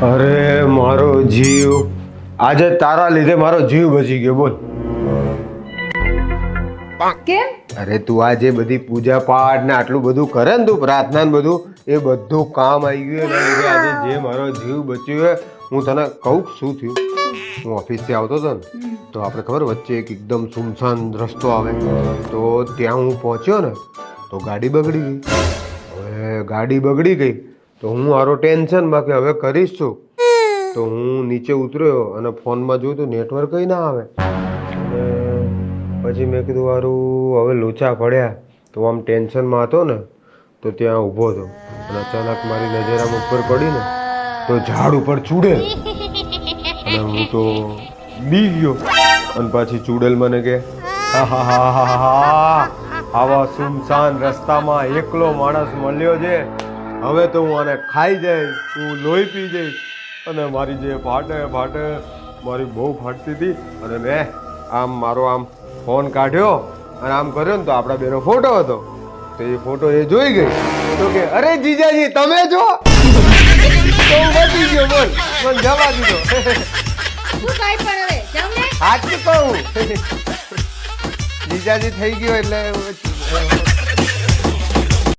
અરે મારો જીવ, આજે તારા લીધે મારો જીવ બચી ગયો. બોલ. કેમ? અરે તું આ જે બધી પૂજા પાઠ ને આટલું બધું કરે ને, તું પ્રાર્થના ને બધું, એ બધું કામ આવી ગયું એના લીધે આજે જે મારો જીવ બચ્યો હે. હું તને કહું શું થયું. હું ઓફિસથી આવતો હતો ને, તો આપણે ખબર વચ્ચે એક એકદમ સુમસાન રસ્તો આવે, તો ત્યાં હું પહોંચ્યો ને તો ગાડી બગડી ગઈ. હવે ગાડી બગડી ગઈ તો હું મારો ટેન્શનમાં કે હવે કરીશ શું. તો હું નીચે ઉતર્યો અને ફોનમાં જોયું તો નેટવર્ક કઈ ના આવે. અને પછી મેં કીધું વારું હવે લોચા પડ્યા. તો આમ ટેન્શનમાં હતો ને તો ત્યાં ઊભો હતો અને અચાનક મારી નજર આમ ઉપર પડી ને તો ઝાડ ઉપર ચૂડેલ. અને હું તો બી ગયો. અને પાછી ચૂડેલ મને કે આવા સુમસાન રસ્તામાં એકલો માણસ મળ્યો છે, હવે તો હું આને ખાઈ જઈશ, હું લોહી પી જઈશ. અને મારી જે ફાટે મારી બહુ ફાટતી હતી. અને મેં આમ મારો આમ ફોન કાઢ્યો અને આમ કર્યો ને તો આપણા બેનો ફોટો હતો. તો એ ફોટો એ જોઈ ગઈ તો કે અરે જીજાજી તમે છો. તો હું બચી ગયો. બોલ, મને જવા દીધો. શું કાઈ પણ હવે જાવ ને. સાચું કહું, જીજાજી થઈ ગયો એટલે